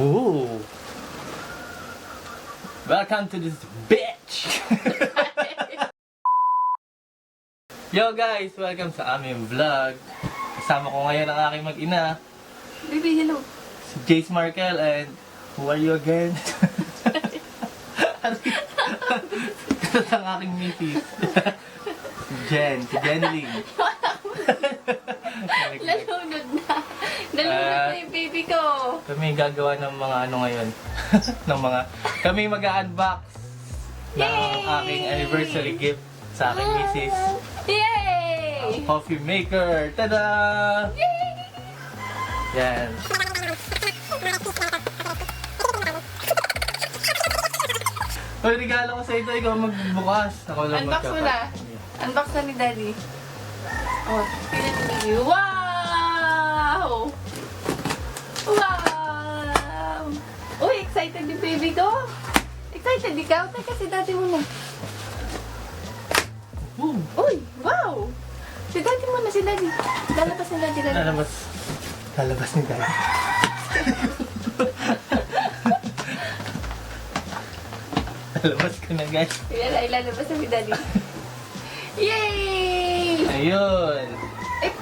Ooh. Welcome to this bitch! Yo guys! Welcome sa aming vlog. Kasama ko ngayon ang aking mag-ina. Baby, hello. Si Jace Markell and who are you again? Ito ang aking misis. Si Jenny. Nalunod na. Nalunod na yung baby ko. Kami gagawa ng mga ano ngayon. Kami mag-unbox ng aking anniversary gift sa aking misis. Yay! Coffee maker! Tada! Yay! Yan. Hoy, regalo ko sa ito. Ikaw magbukas. Ako lang Unbox mo na. Unbox na ni Daddy. Oh, tingnan ni baby. Wow! Wow! Uy, excited yung baby ko. Excited ikaw? Teka, si Daddy muna. Uy, wow! Si Daddy muna, si Daddy. Lalabas ni Daddy. Lalabas ni Daddy. Lalabas ka na, guys. Ilalabas na si Daddy. Yay! Ayun. Eh,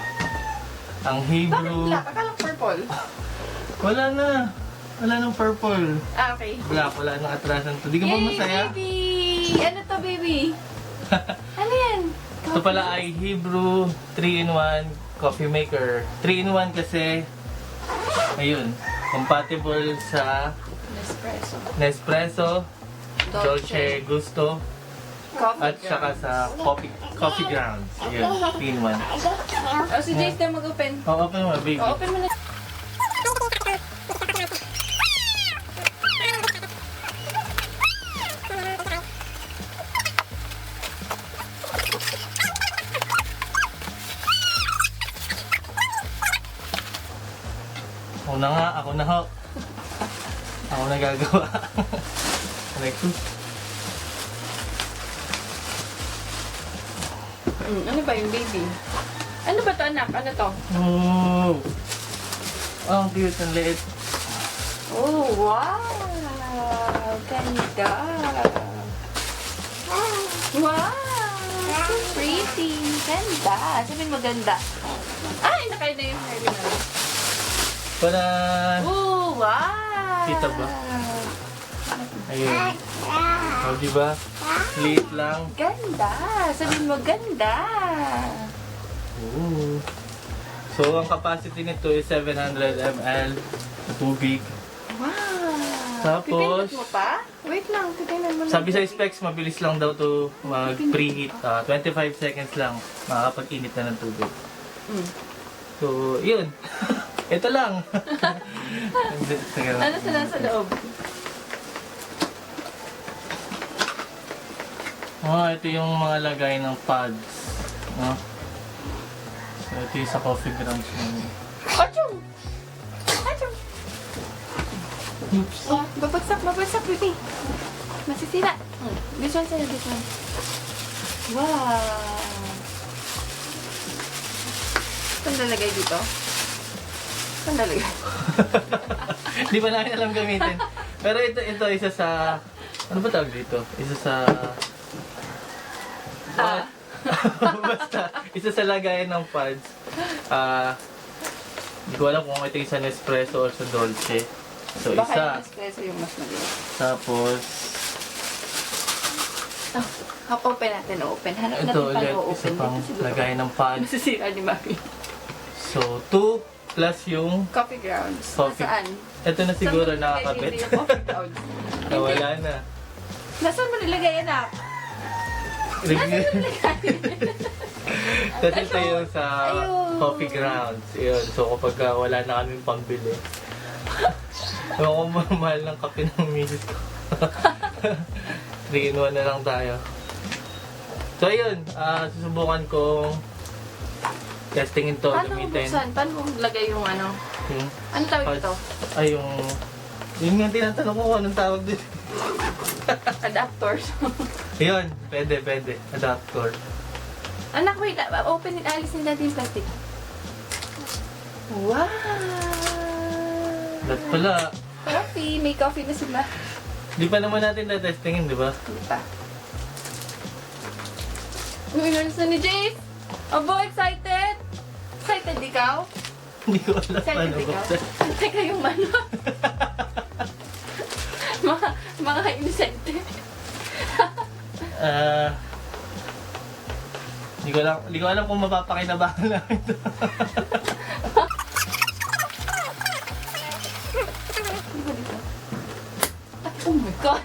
Ang bakit HiBREW. black? Akala purple. Wala na. Wala nang purple. Ah, okay. Black, wala nang atrasan to. Di ka ba masaya? baby! Ano to, baby? Ano yan? Ito pala ay HiBREW 3-in-1 coffee maker. 3-in-1 kasi, ayun, compatible sa Nespresso, Dolce Gusto, Coffee at saka sa coffee grounds. Ayun, 3-in-1. Oh, si Jace na mag-open. Oh, open mo, baby. Oh, open mo na. Ako na ho. Ako na gagawa. Like, Ano ba yung baby? Ano ba to, anak? Ano to? oh, ang cute, ang liit. Oh, wow! Ganda! Wow! So pretty! Ganda! Sabihin mo ganda. Ay, nakain na yung hair na. Para, Oh, wow! kita ba? Ayun. O, diba? Liit lang. Ganda! Sabihin mo ganda! Ooh. So, ang capacity nito is 700 ml na tubig. Wow! Tapos, Pipindot mo pa? Wait lang, titignan mo lang. sabi sa specs, mabilis lang daw to mag-preheat. 25 seconds lang, makakapag-init na ng tubig. So, yun. Ito lang. Ano sa nasa loob? Ito yung mga lagay ng pads. No? So, ito yung sa coffee grounds namin. Achoo! Achoo! Oops. Oh, babagsak, baby. Masisira. This one sa'yo, this one. Wow! Saan nalagay dito? Saan nalagay? Di ba namin alam gamitin? Pero ito isa sa... Ano ba tawag dito? Isa sa... Basta, isa sa lagayan ng pads. Hindi ko alam kung ito yung sa Nespresso or sa Dolce. So, Baka isa. yung espresso yung mas maliit. Tapos, Open natin, open. Hanap natin ito pang ulit, o-open. isa pang Dito siguro. lagayan ng pads. Nasisira ni Mami. So, 2 plus yung Coffee grounds. coffee. Nasaan? Ito na siguro Saan mo nakakabit. nilagay yung coffee grounds? Nawala na. Nasaan mo nilagay, anak? Nasaan mo nilagay? Kasi ito yung sa Ayun. coffee grounds. Yun. So, kapag wala na kaming pambili. Ewan ko mahal ng kape ng misis ko. 3-in-1 na lang tayo. So, ayun. Susubukan kong testingin to, Paano gamitin. buksan? Paano mo lagay yung ano? Yung Ano tawag ito? ay, yung... Yun nga tinatanong ko kung anong tawag din. Adapters. Yun, pwede. Adapter. Anak, wait. Open it. Alis nila yung plastic. Wow! Lahat pala. Coffee. May coffee na sila. Di pa naman natin na-testingin, di ba? Hindi pa. Uy, nalis na ni Jace! Abo, excited! Excited ikaw? Hindi ko alam Excited paano ikaw? buksan. Teka yung manok. mga inisente. Hindi ko alam kung mapapakinabahan lang ito. Oh my God!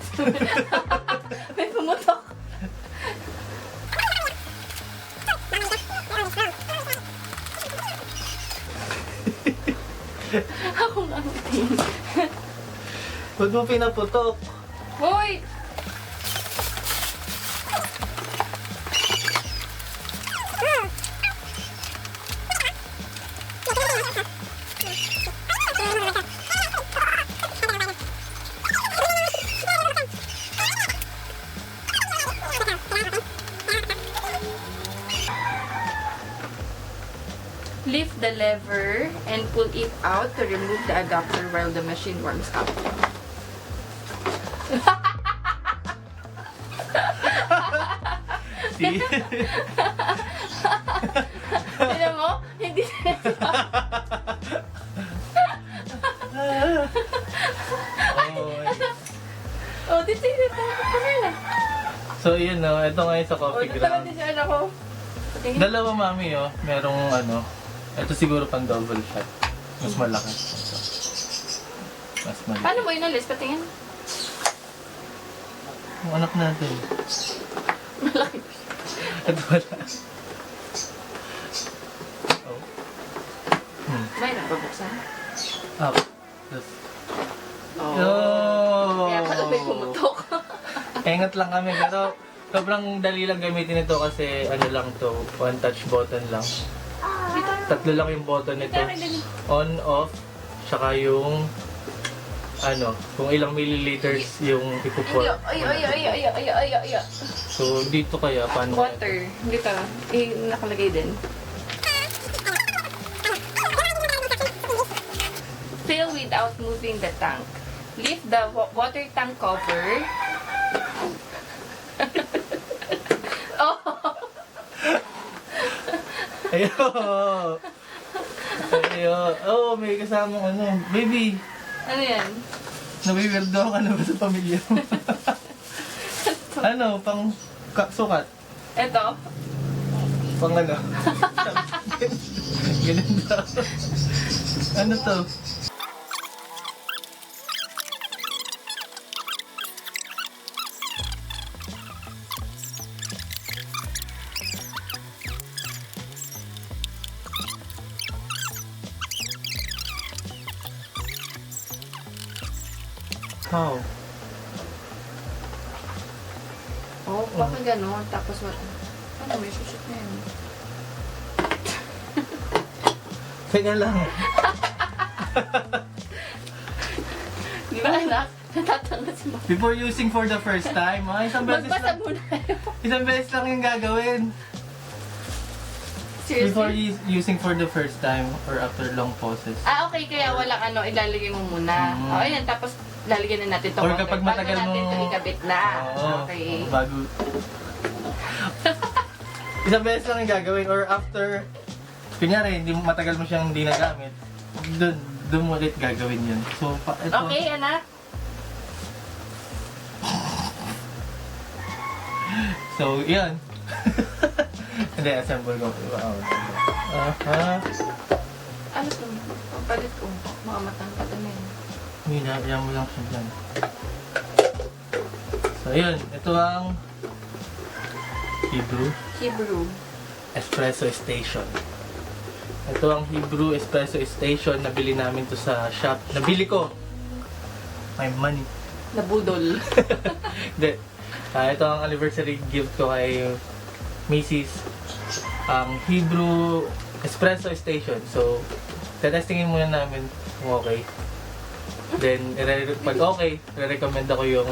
May pumutok. Ako nga ang tingin. Huwag mo pinaputok. Hoy! Lift the lever and pull it out to remove the adapter while the machine warms up. See? Tignan mo? Hindi Oh, dito yun. So, yun, no? Ito ngayon sa Oh, coffee dito ground. natin siya anak ko. Dalawa, mami, oh. Merong, ano, ito siguro pang double shot. Mas malaki. Ito. Mas malaki. Paano mo inalis? Patingin. Ang anak natin. Malaki. Ito wala. Oh. May nababuksan. Up. Tapos, Oh. Kaya pala may pumutok. Ingat lang kami, pero sobrang dali lang gamitin ito kasi ano lang to, one touch button lang. Tatlo lang yung button nito. On, off, tsaka yung ano, kung ilang milliliters yung ipuport. Ay. So, dito kaya, paano? Water. Dito. Nakalagay din. Fill without moving the tank. Lift the water tank cover. Oh! Ayo! Ayo! Oh, may kasamang ano. Baby! Ano yan? Nabiwirdo ka na ba sa pamilya mo? Ano? Pang sukat? Ito. Pang ano? Ganun daw. Ano to? How? Oh, baka gano'n. Tapos what? Ano, may susot na yan. Kaya lang. Di ba anak? Natatanga si Mama. Before using for the first time, isang beses Magbasa lang. muna kayo. Isang beses lang yung gagawin. Before Seriously? using for the first time or after long pauses. Ah, okay. Kaya walang ano, ilalagay mo muna. Mm. O, ayan. Tapos, lalagyan na natin ito. Or kapag matagal bago natin mo- ito ikabit na. Oo, Okay. bago. Isang beses lang yung gagawin or after, kunyari, matagal mo siyang hindi nagamit, doon mo ulit gagawin yun. So, ito. Okay, anak. So, yan. Hindi, assemble ko. Ano to? Papalit ko. Mga matangkad na yun. Hinahayaan mo lang siya dyan. So, yun. Ito ang HiBREW. Espresso Station. Ito ang HiBREW Espresso Station. Nabili namin to sa shop. Nabili ko. My money. Nabudol. Hindi. Ito ang anniversary gift ko kay Mrs. Ang HiBREW Espresso Station. So, testingin muna namin kung okay. Then, pag okay, re-recommend ako yung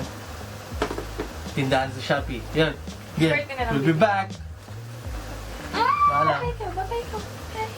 tindahan sa Shopee. Yan. Share ka na lang We'll be dito. back. Bahala. Babay ka. Bye.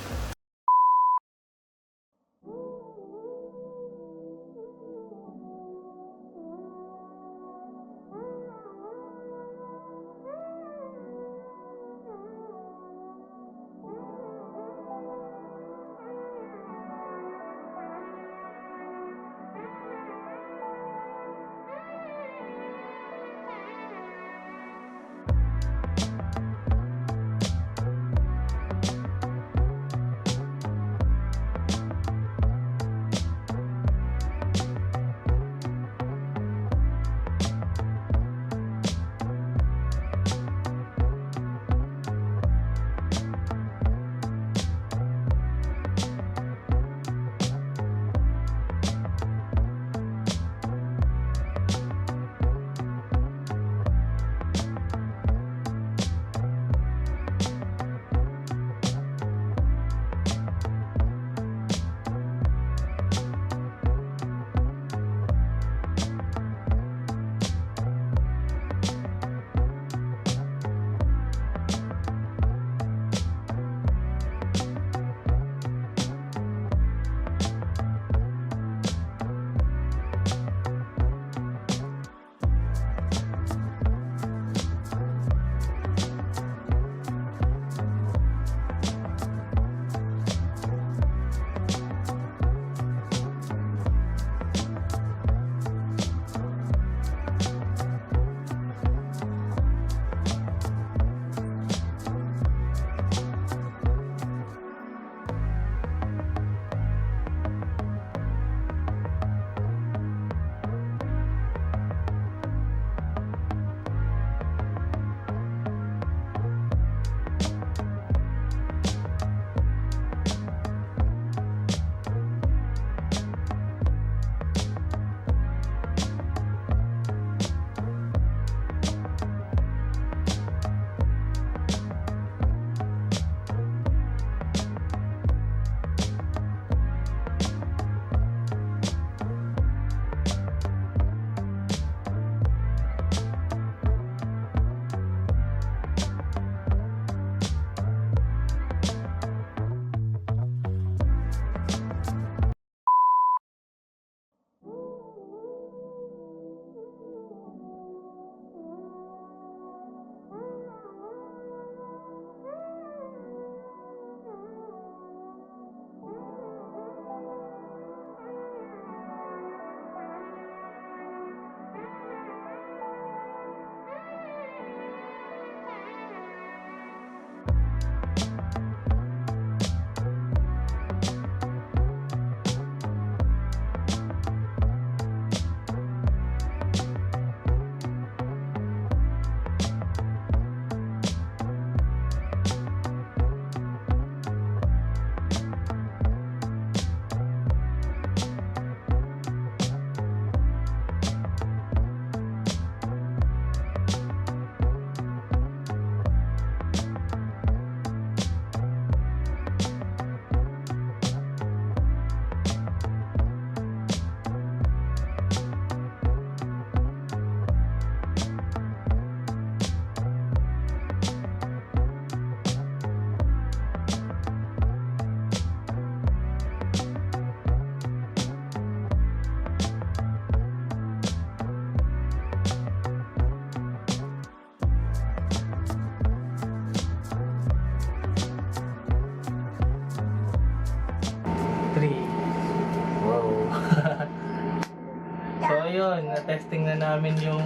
ayun, na-testing na namin yung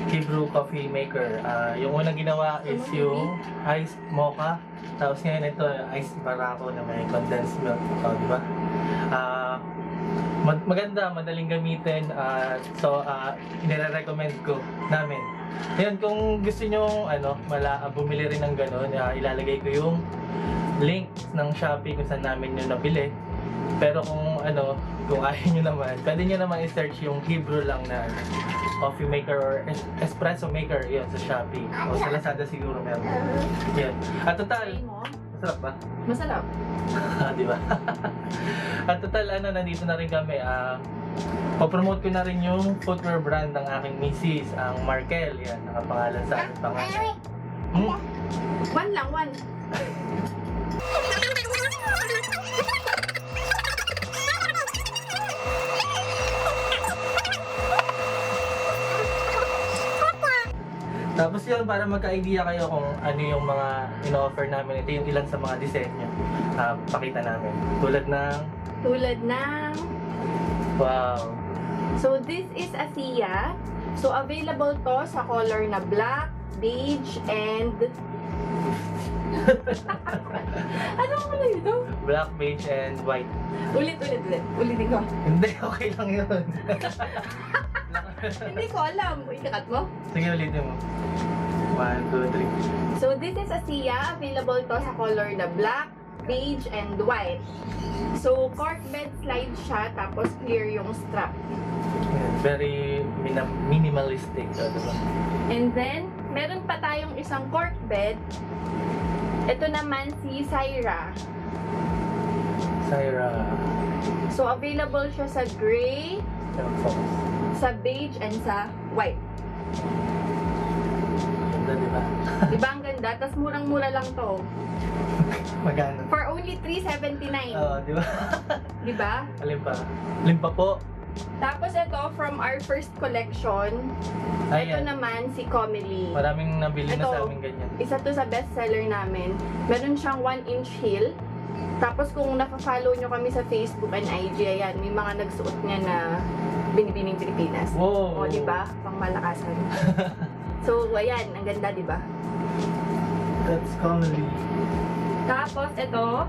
HiBREW coffee maker. Yung unang ginawa is yung iced mocha. Tapos ngayon ito, iced Barako na may condensed milk. So, di ba? Maganda, madaling gamitin. Nire-recommend ko namin. Ayun, kung gusto nyo bumili rin ng ganun, ilalagay ko yung link ng Shopee kung saan namin yun nabili. Pero kung ayaw nyo naman, pwede nyo naman i-search yung HiBREW lang na coffee maker or espresso maker yun sa Shopee. O sa Lazada siguro meron. Yun. At total, masarap ba? Masarap. Di ba? At total, nandito na rin kami. Papromote ko na rin yung footwear brand ng aking misis, ang Markell. Yan, nakapangalan sa aking pangalan. One lang, one. Tapos yun, para magka-idea kayo kung ano yung mga ino-offer namin. Ito yung ilan sa mga disenyo. Pakita namin. Tulad ng... Wow! So, this is a Sia. So, available to sa color na black, beige, and... ano ang kulay ito? Black, beige, and white. Ulit. Ulitin ko. Hindi, okay lang yun. Hindi ko alam. Ikakat mo? Sige, ulitin mo. 1, 2, 3. So, this is a Sia. Available to sa color na black, beige, and white. So, cork bed slide siya, tapos clear yung strap. Very minimalistic. Diba? And then, meron pa tayong isang cork bed. Ito naman si Syra. So, available siya sa gray, sa beige, and sa white. Ganda, diba? Diba ang ganda? Tapos murang-mura lang to. Magkano? For only $3.79. Oo, diba? Diba? Alin pa po? Tapos ito, from our first collection, ito Ayan. naman si Comely. Maraming nabili na Ito, sa amin ganyan. Isa to sa bestseller namin. Meron siyang 1-inch heel. Tapos kung nafa-follow nyo kami sa Facebook and IG, ayan, may mga nagsuot niya na binibining Pilipinas. Wow! O, diba? Pang malakasan. So, ayan, ang ganda, diba? That's comedy. Tapos, ito,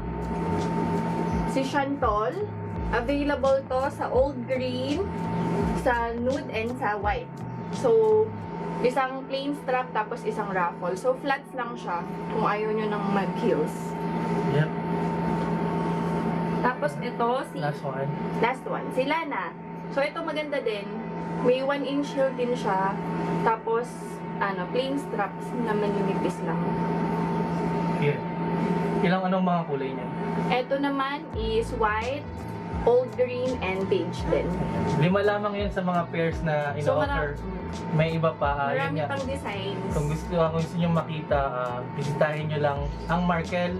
si Shantol. Available to sa old green, sa nude, and sa white. So, isang plain strap, tapos isang ruffle. So, flats lang siya kung ayaw nyo ng mag-heels. Yep. Tapos, ito, last one, si Lana. So, ito maganda din. May 1-inch heel din siya. Tapos, plain straps naman yung nipis lang. Here. Anong mga kulay niya? Ito naman is white, old green, and beige din. 5 lamang yun sa mga pairs na ino-offer. May iba pa. Marami pang designs. Kung gusto nyo makita, bisitahin nyo lang ang Markell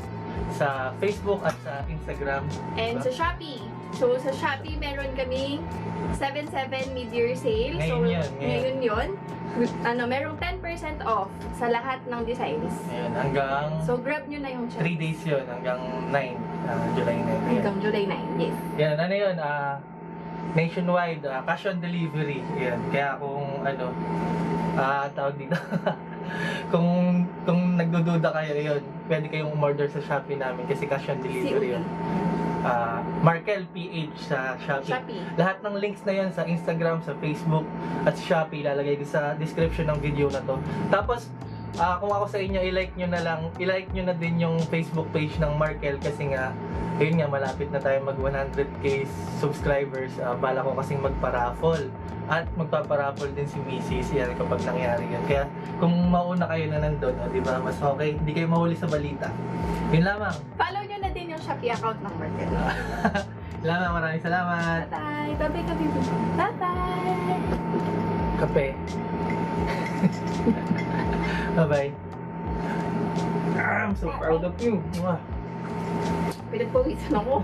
sa Facebook at sa Instagram. And sa Shopee. So, sa Shopee, meron kaming 7/7 mid-year sale. Ngayon yun. Merong 10% off sa lahat ng designs. Ayun, hanggang... So, grab nyo na yung 3 days yun, hanggang 9, July 9. Hanggang July 9, yes. Yan, yun, nationwide, cash on delivery. Yan, kaya kung tawag dito, kung nagdududa kayo, yun, pwede kayong umorder sa Shopee namin kasi cash on delivery yun. Markell PH sa Shopee. Lahat ng links na yan sa Instagram, sa Facebook, at sa Shopee, lalagay ko sa description ng video na to. Tapos, kung ako sa inyo, i-like nyo na din yung Facebook page ng Markell kasi nga, yun nga, malapit na tayo mag 100k subscribers. Bala ko kasing magpa-raffle. At magpapa-raffle din si Mrs. Yan kapag nangyari yun. Kaya kung mauna kayo na nandun, diba, mas okay, hindi kayo mahuli sa balita. Yun lamang. Follow nyo na din yung Shopee account ng Markell. Lamang, maraming salamat. Bye-bye. Bye-bye. Kape. Bye-bye. I'm so proud of you. Pinagpawisan ako.